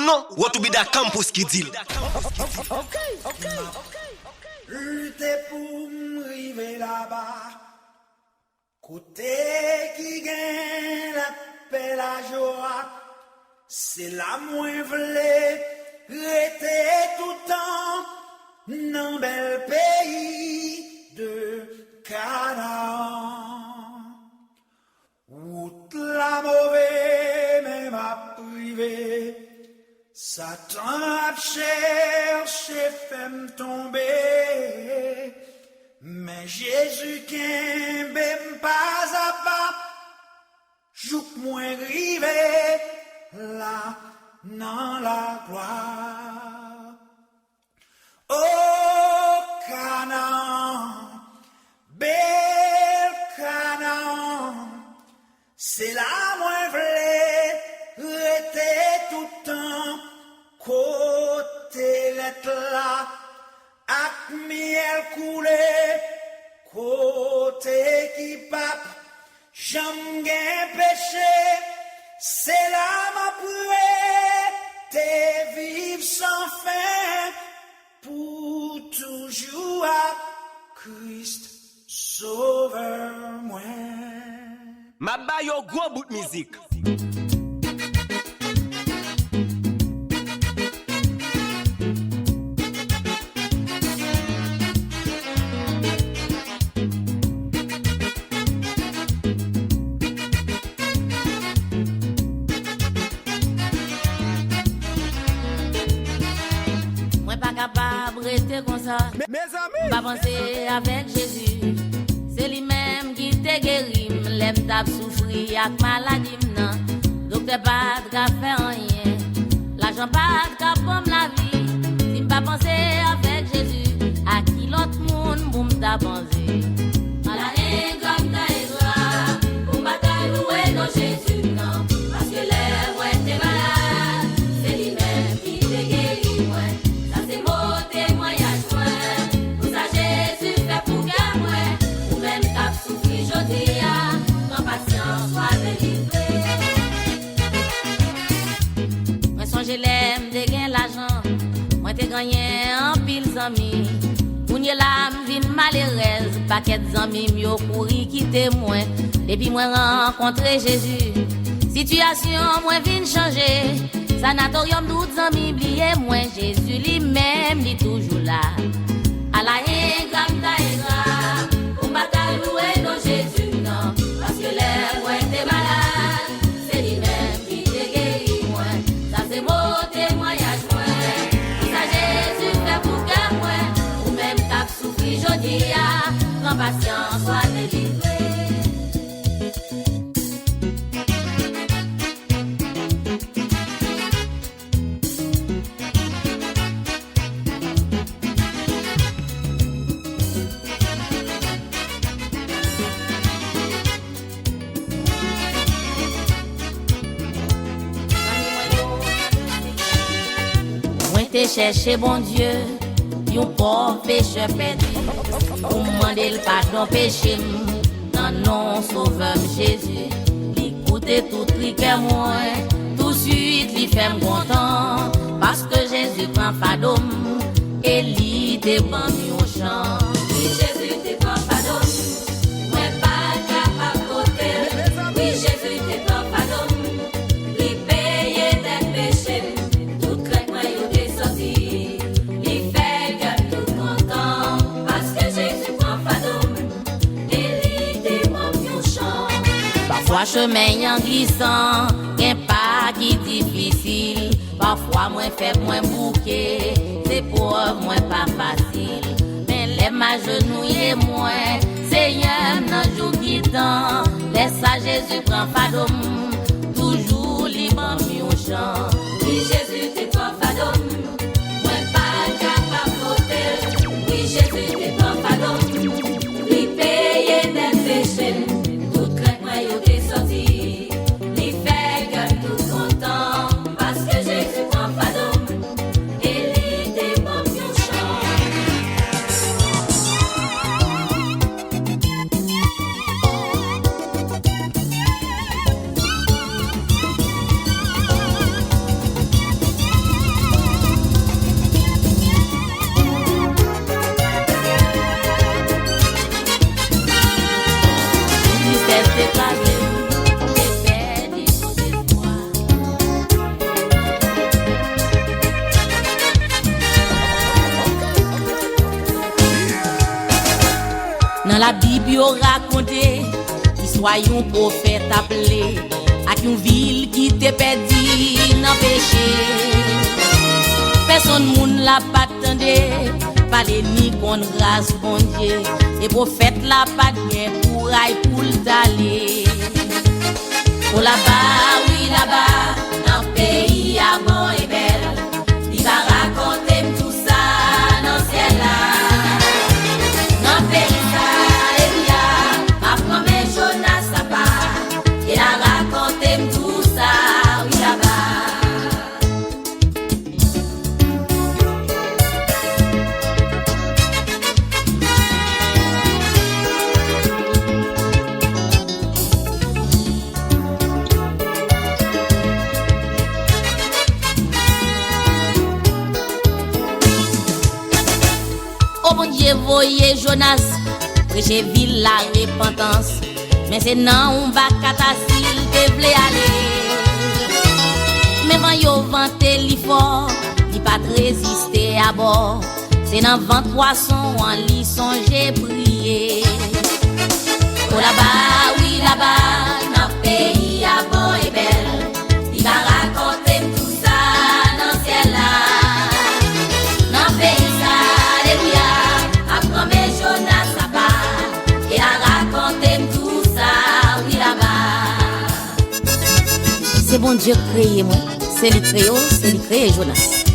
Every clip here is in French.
non, what to be that campus qui dit. Lutter pour m'arriver là-bas. Côté qui gagne la paix, la joie. C'est la moins v'lé, rester tout le temps dans bel pays de Canaan. Route la mauvaise, même à privé. Satan a cherché, fait me tomber. Mais Jésus qui m'aime pas à pas, joue moins rivé, là, dans la gloire. Oh, Canaan, bel Canaan, c'est la moins vraie, rester tout le temps, côté l'être là, ak miel coulé, côté qui pape, j'aime gen péché, c'est là ma prière, t'es vivre sans fin, pour toujours à Christ sauveur moi. Ma ba yo gros bout de musique. Comme ça, mes amis, pas penser avec Jésus. C'est lui-même qui te guérit. L'aime t'a souffrir avec maladie. Non, docteur pas de faire rien. L'argent pas de pour la vie. Si pas penser avec Jésus, à qui l'autre monde boum t'a pensé. À la haine comme ta gloire, pour bataille louer dans Jésus. Non, parce que l'air ouais t'es malade. C'est lui-même qui te guérit. Ouais, ça c'est mot. Je l'aime, de gain l'argent. Moi, t'ai gagné un pile d'amis. Mounye la m'vin malheureuse. Paquet d'amis, m'yo couri quitter moi. Depuis moi rencontré Jésus. Situation, moi vin changer. Sanatorium, d'autres amis, oubliez moi. Jésus lui-même, il toujours là. À la haine, comme ta égard. Pour bataille, louer dans Jésus, non. Parce que l'air, moi, t'es malade. C'est lui-même qui te guérit, moi. Ça, c'est beau témoignage, moi. Ça, Jésus fait pour que moi. Ou même t'as souffri, je dis, prends patience, sois délivré. T'es chercher bon Dieu, yon pauvre pécheur perdu. Pour demander le pardon péché, dans non sauveur Jésus. L'écouter tout cliquer moi, tout de suite lui fait content. Parce que Jésus prend fadom, et lui te prend au chant. Oui, Jésus te prend fadom, moi pas capable côté. Oui, Jésus te prend fadom, lui paye des péchés. Parfois chemin en glissant, y'a pas qui difficile. Parfois moins faible, moins bouquet, c'est pour moi pas facile. Mais les ma genouille moins, Seigneur nan jour qui temps. Laisse à Jésus prend fadom, toujours libre mi au chant. Oui Jésus te prend fadom, moi pas capable côté. Oui Jésus te prend fadom, lui paye des péchés. la Bible yo raconté histoire yon prophète appelé à une ville qui te perdu dans péché. Personne moun la pas tendé parler ni kon grâce bon Dieu et prophète la pas bien courage pour l'aller. Oh là-bas, oui là-bas, dans le pays à bon et belle, il va raconter tout ça dans le ciel là. Dans le pays ça, Elia, ma promesse Jonas à part, il a raconté tout ça, oui là-bas. Oh bon Dieu, voyez Jonas, prêcher ville la repentance. Mais c'est non, on va catastrophe, te vle aller. Mais quand yo vante li fort, li pas résister à bord. C'est dans 20 poissons, en li songe prier. Oh là-bas, oui là-bas, dans le pays à bon et belle, il va raconter tout ça dans le ciel là. Dans le pays ça, alléluia, apprends mes Jonas à part, et à raconter tout ça, oui là-bas. C'est bon Dieu créé moi, c'est lui créé, c'est lui créé Jonas.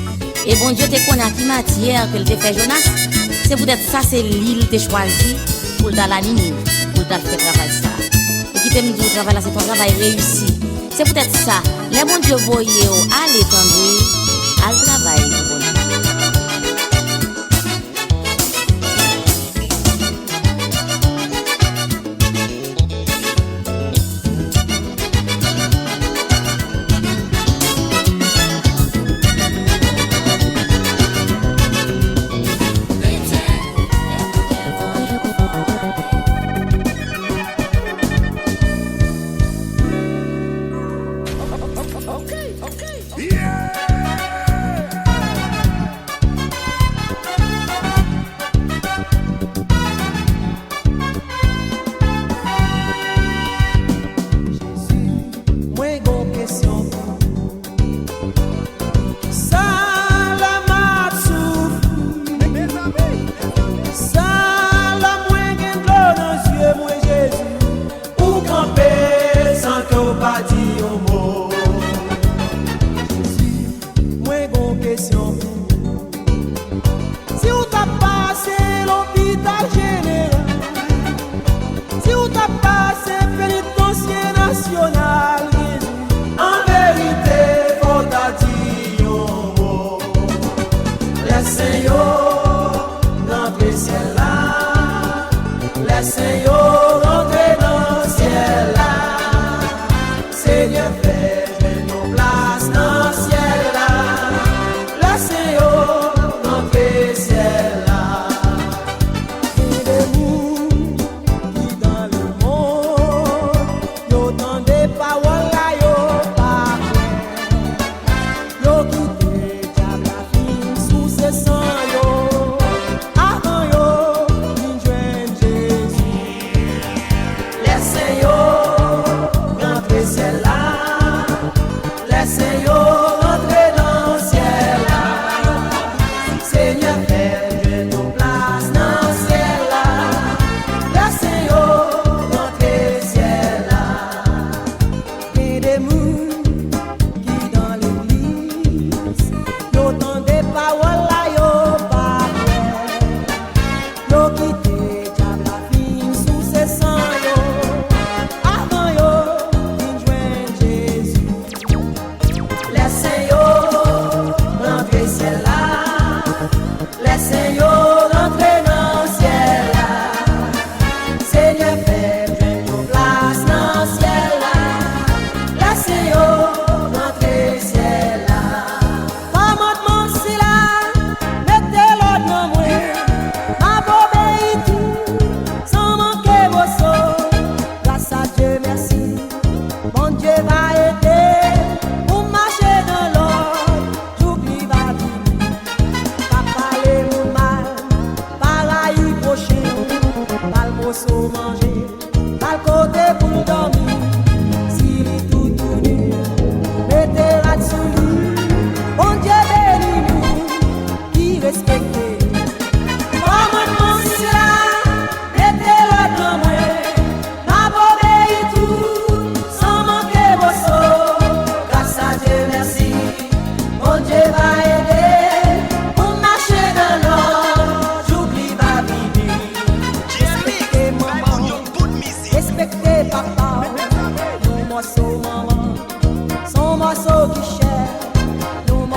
Et bon Dieu te connaît qui matière que te fait Jonas. C'est peut-être ça, c'est l'île te choisi pour dans la Ninive, pour dans faire travail ça. Et qui t'aime dire travail là, c'est ton travail réussi. C'est peut-être ça. Les bon Dieu voyez à l'étendue, à le travail.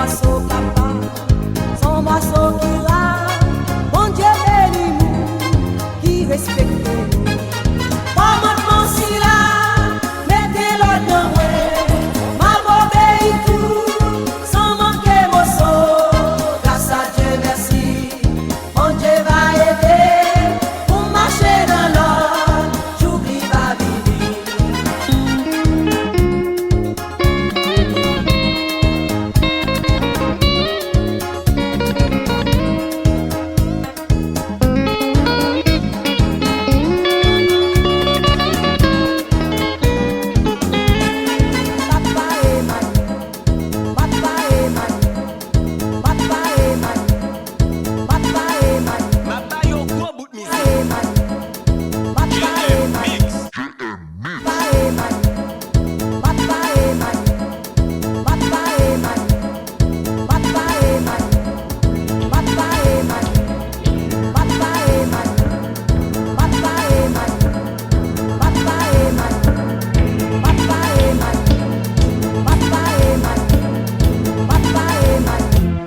morceau papa, son morceau qui rare. Bon Dieu bénis nous, qui respecte nous. Commandement si là, mettez-le dans moi. Ma obéit tout, sans manquer morceau. Grâce à Dieu merci, bon Dieu va aider pour marcher dans l'ordre. J'oublie pas vivre. Maba yo gros bout de musique.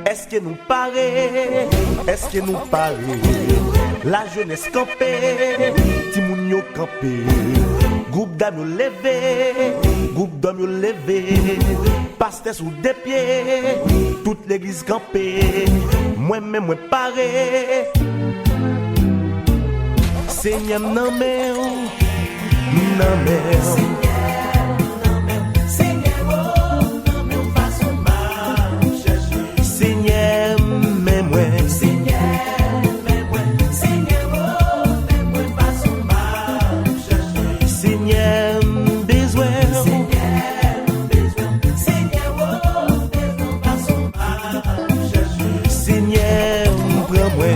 Est-ce que nous paraît? Est-ce que nous paraît? La jeunesse campée, Timoun yo campé. Groupe d'âmes yo levé, groupe d'hommes yo levé. Pasteur sous des pieds, toute l'église campée. Moi-même, moi paré. Seigneur, non mais, non mais. Seigneur, mais moi, Seigneur, Seigneur, besoin, Seigneur, prends-moi,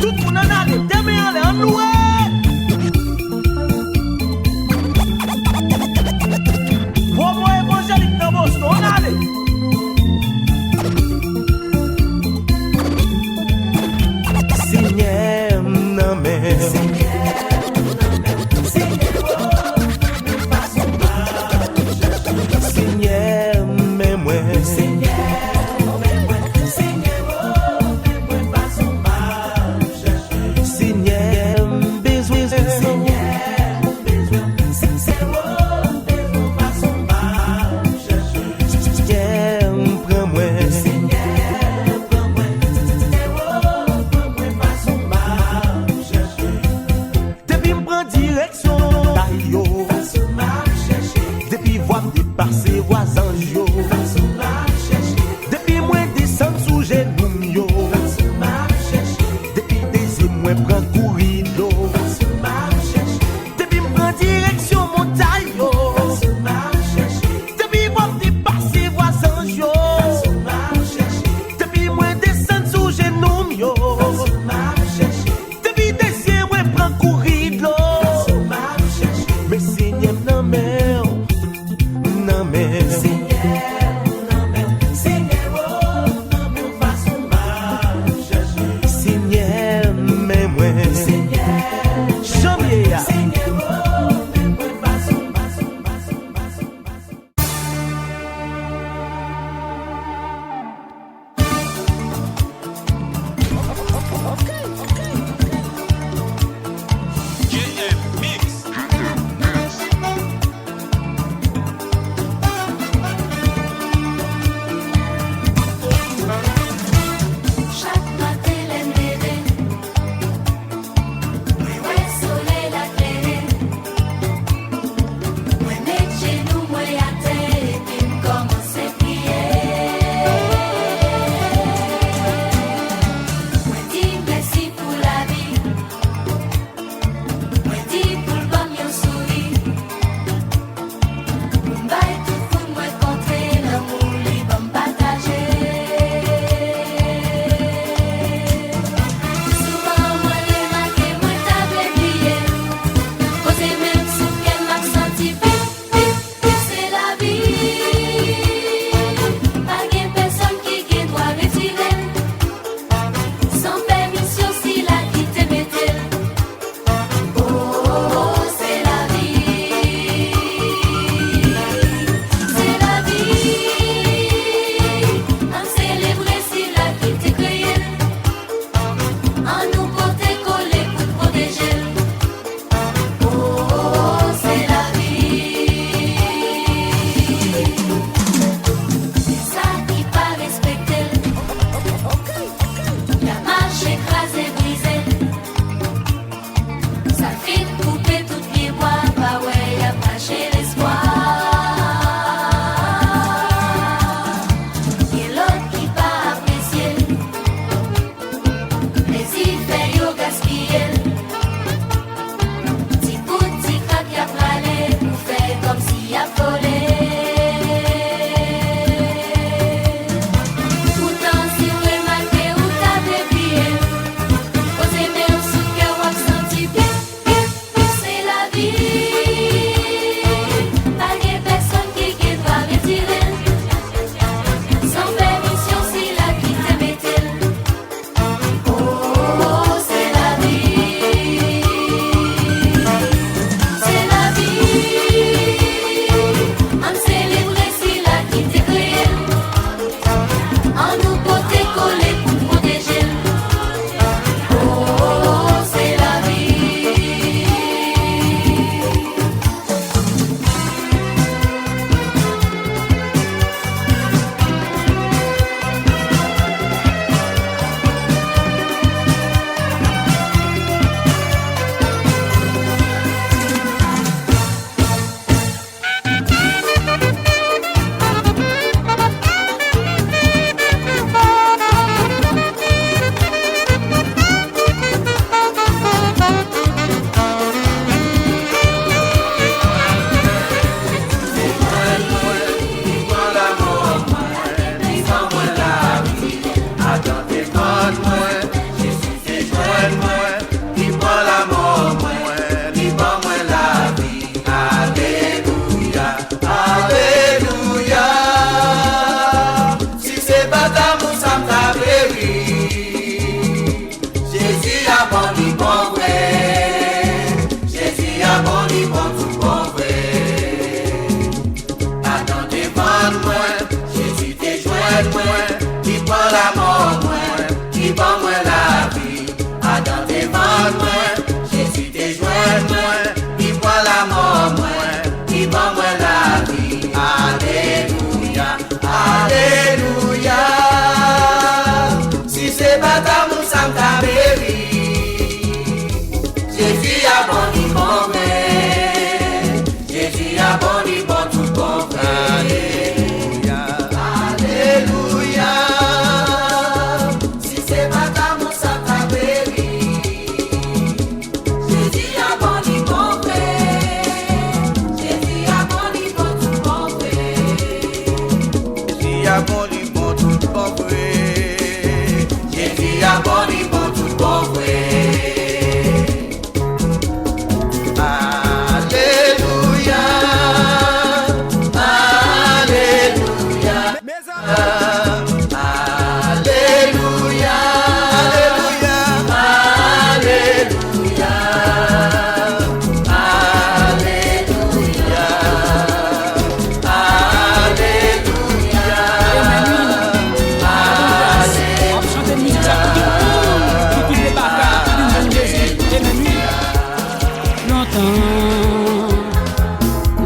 tout le monde en a des demain en l'air loué. Promo évangélique dans Boston, on allait. Seigneur, non mais. Seigneur, mais moi. Seigneur, besoin. Seigneur, prends-moi. Depuis m'prend direction, taille-yo. Depuis voir me dépasser voisins yo. Depuis moi descendre sous genoux yo. Depuis des moi prend courir l'eau. Depuis m'prend direction montagne yo. Depuis voir me dépasser voisins yo. Depuis moi descendre sous genoux yo. Depuis des moi prend courir l'eau. Mais Seigneur non mais, non mais.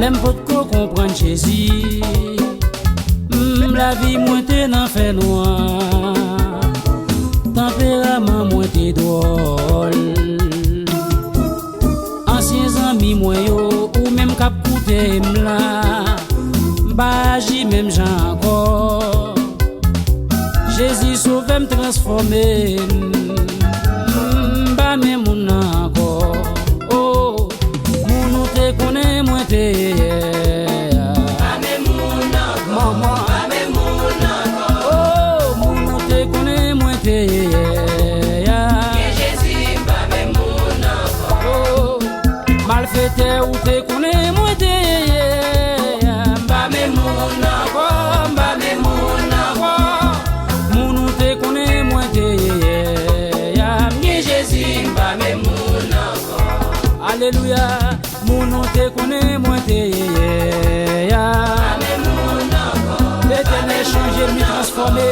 L'aime pas de comprendre Jésus. La vie moins t'es n'en fait noir. Tempérament moins t'es drôle. Anciens amis moins yo ou même cap coûté m'la. Baji même j'en encore. Jésus sauve me transformer. Ba même mon encore. Oh, mon te connaît moins t'es. Ba même mon encore. Ba même mon encore. Oh, mon te connaît moins t'es. Jésus ba même mon encore. Oh, malfaiteur ou te connaît moins t'es. Alléluia, mon nom te connaît, moi te L'éternel changé, m'y transformé.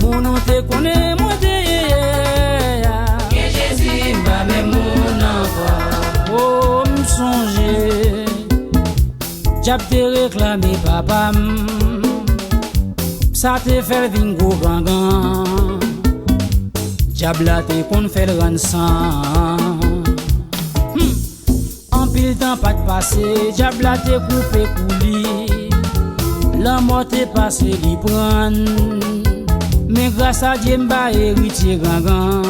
Mon nom te connaît, moi te Jésus, m'a même mon enfant. Oh, m'songe, j'ab te réclamé papa. Ça te fait vingo gangan. J'ab la te qu'on fait le rançon. Pile temps pas de passé, diable a te coupé coulis. La mort t'est passé li prendre. Mais grâce à Dieu m'ba héritier gangan.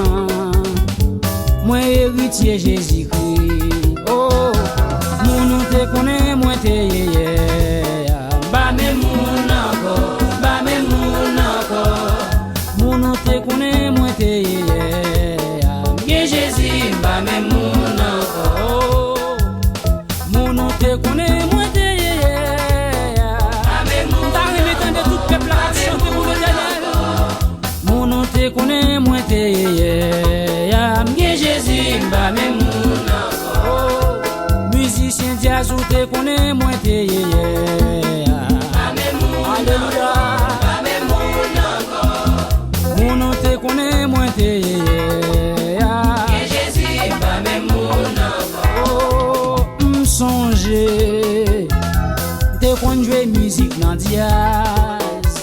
Moi héritier Jésus-Christ. Oh, mon nom te connaît, moi te yé. Ba même mon encore, ba même mon encore. Mon nom te connaît, moi te yé. Jésus, ba même mon encore. Te connais moi te t'as remis de tout peuple à chanter pour l'Éternel. Mon nom te connais moi te Jésus ba même mon musicien jazz te connais moi te alléluia mon nom te connais moi te Jésus ba même songer te kon jouer musique nan jazz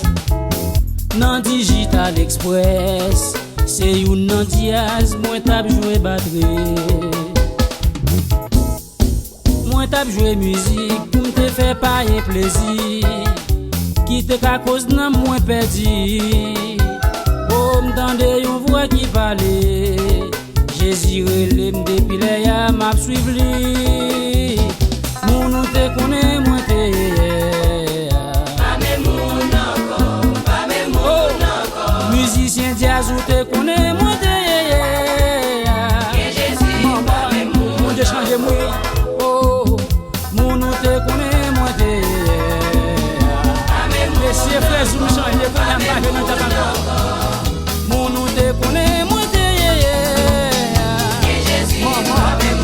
nan digital express c'est une nan jazz moi t'a jouer batterie moi t'a jouer musique pour te faire payer plaisir qui te ka cause nan moi perdu oh m'tande yon voix qui parle Jésus relève depuis les ya m'a suivre li mon nom te connaît moi te pas même mon encore pas même mon encore musicien jazz ou te connaît moi te Jésus pas même mon Dieu change moi oh mon nom te connaît moi te pas même messieurs frères ou change pour la pas dans ta encore mon nom te connaît moi te Jésus pas même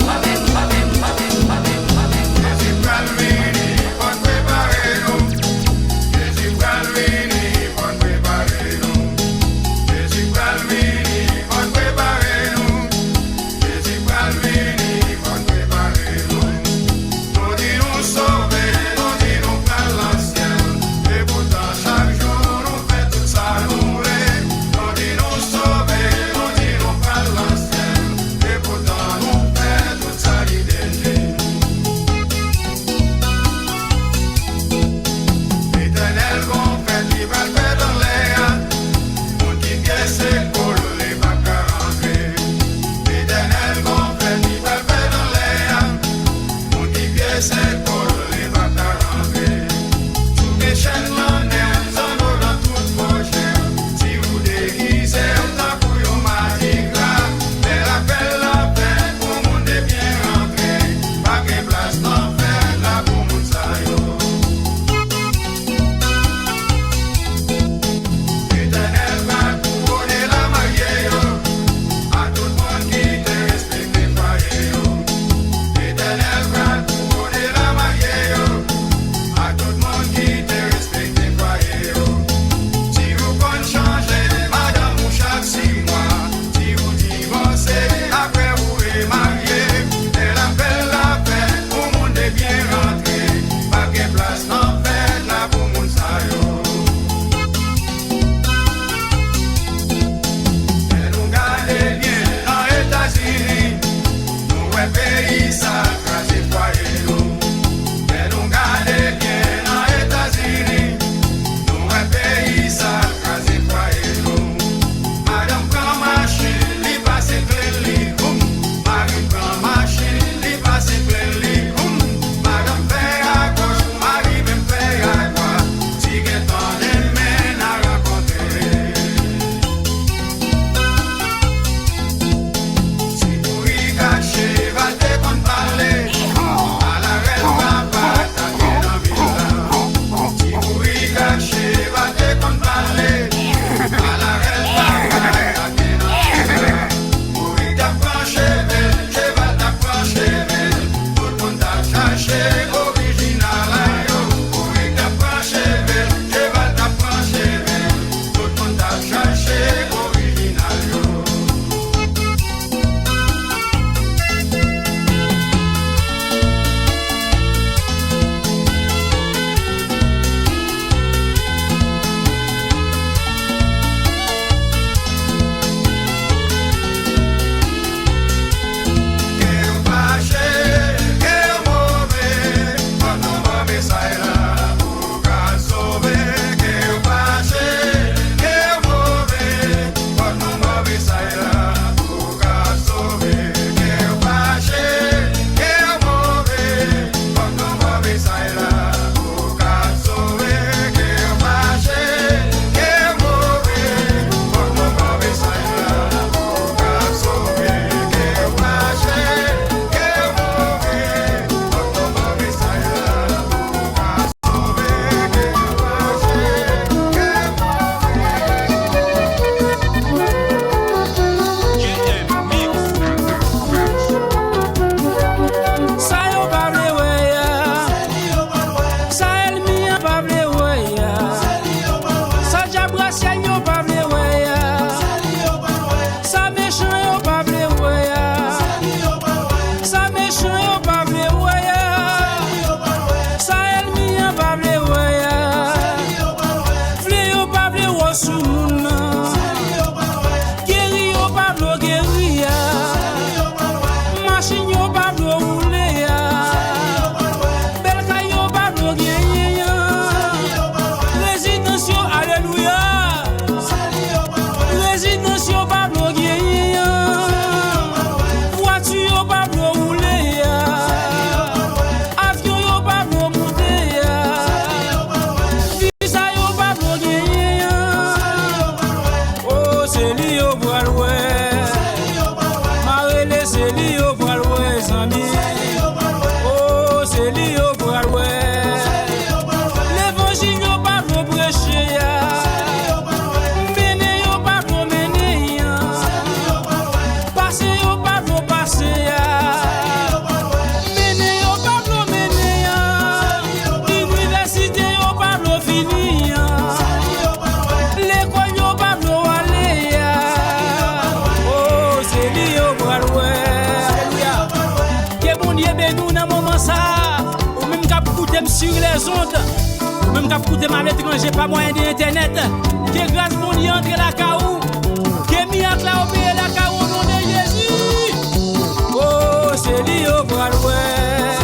c'est lui au Broadway. L'évangile yo pas trop prêcher. Mener yo pas trop mener. Passer yo pas trop passer. Mener yo pas trop mener. Université yo pas trop finir. L'école yo pas trop aller. Oh, c'est lui au Broadway. Nous dans moment ça ou même cap coûter sur les ondes ou même cap coûter à l'étranger pas moyen d'internet que grâce mon y entre la caou que miracle la opérer la caou au nom de Jésus. Oh c'est lui au Broadway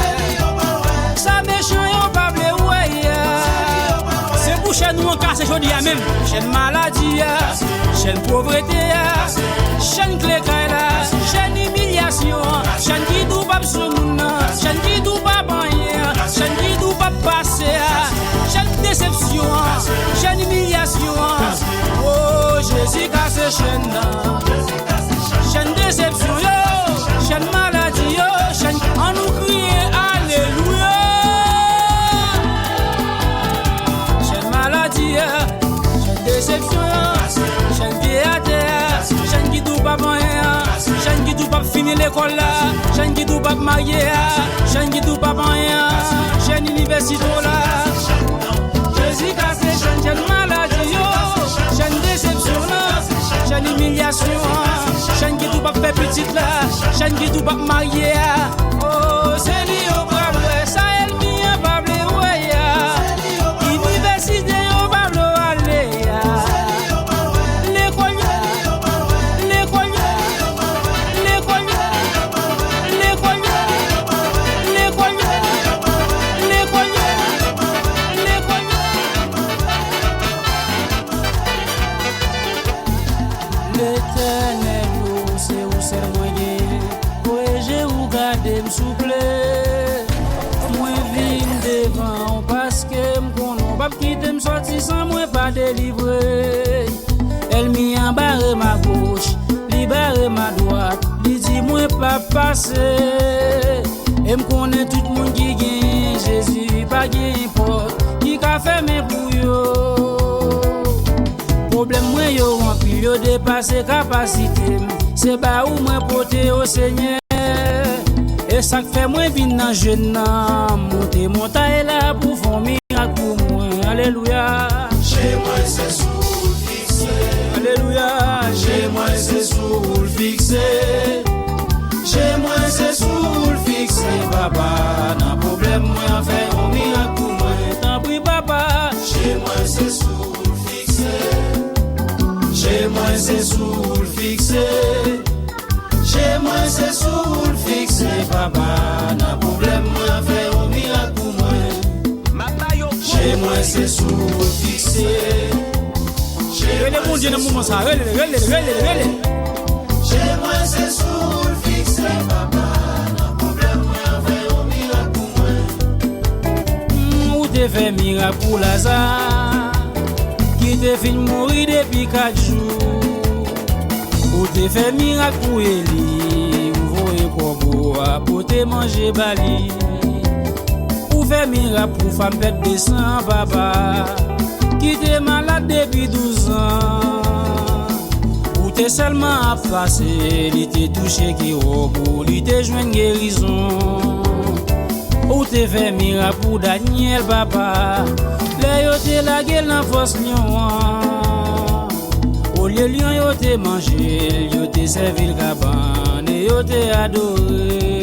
ça méchant yo pas blé ouais c'est pour chez nous en casse jodi même chaîne maladie chaîne pauvreté chaîne clé chaîne humiliation chaîne qui dou pas sur chaîne qui dou pas rien chaîne qui dou pas passer chaîne déception chaîne humiliation oh Jésus casse chaîne déception yo chaîne maladie yo chaîne en nous crier alléluia chaîne maladie chaîne déception chaîne pied à terre chaîne qui dou pas rien chaîne qui dou pas finir l'école là chaîne qui dou pas marier chaîne qui dou pas rien chaîne université là Jésus casse chaîne maladie yo chaîne déception là chaîne humiliation chaîne qui dou pas faire petite là chaîne qui dou pas marier oh c'est lui au Broadway ça elle vient pas blé ouais université au pas aller quitte me sorti sans moi pas délivrer. Elle m'y embarre ma gauche, libère ma droite, lui dit moi pas passer. Et me connaît tout le monde qui gagne Jésus, pas qui importe, qui a fait mes pour yo. Problème moi yo rempli, yo dépassé capacité. C'est pas où moi porter au Seigneur. Et ça fait moi vinn dans jeune monter montagne là pour faire miracle pour moi. Alléluia. Chez moi c'est sous fixé. Alléluia. Chez moi c'est sous fixé. Chez moi c'est sous fixé. Papa, n'a problème moi faire un miracle pour moi. T'en prie papa. Chez moi c'est sous fixé. Chez moi c'est sous fixé. Chez moi c'est sous fixé. Papa, n'a problème moi faire un miracle pour moi. Chez moi c'est sous fixé. Chez moi c'est sous fixé. Papa, n'a problème moi faire un miracle pour moi. Où te fait miracle pour Lazare qui te fait mourir depuis 4 jours. Où te fait miracle pour Eli, ouvre corbeau pour te manger bali. Où fait miracle pour femme bête de sang papa qui te malade depuis 12 ans. Où te seulement à passer, il te touché qui robot, il te joint guérison. Où te fait miracle pour Daniel papa, les yo te la gueule dans force lion. Au lieu lion yo te mangé, yo te servi le cabane, yo te adoré.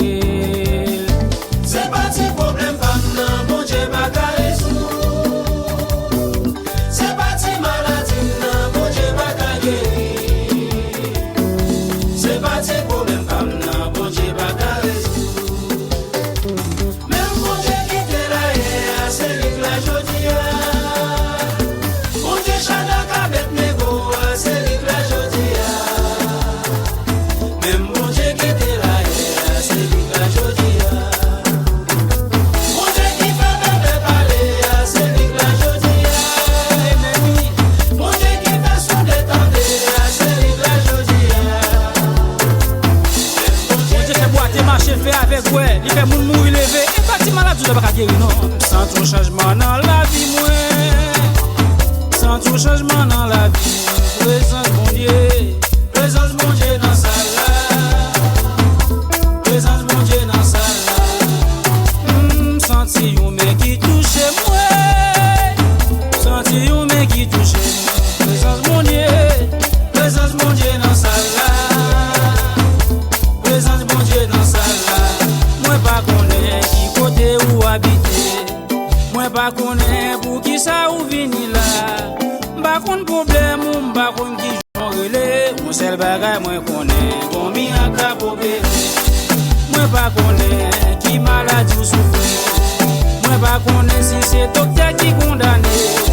C'est pas si problème pas non, bon Dieu pas résoudre. C'est pas si maladie non, bon Dieu pas guérir. C'est pas si problème pas non, bon Dieu pas résoudre. Même bon Dieu qui te la est, c'est lui la jodia. Bon Dieu chanda kabet nego, c'est lui la jodia. Même bon Dieu qui te la est, c'est tout pas guéri non. Sans ton changement dans la vie moi. Sans ton changement dans la vie. Présence mon Dieu. Présence mon Dieu dans sa là. Présence mon Dieu dans sa là. Senti yon mec qui touche moi. Senti yon mec qui touche moi. Présence mon Dieu. Présence mon Dieu dans sa là. Présence mon Dieu dans sa là. Moi pas connais qui côté où habiter. Moi pas connais pour qui ça ou vini là. Pas qu'on problème ou pas qu'on qui j'en relais. Mon seul bagage moi connais. Bon mi a capobé. Moi pas connais qui maladie ou souffre. Moi pas connais si c'est docteur qui condamné.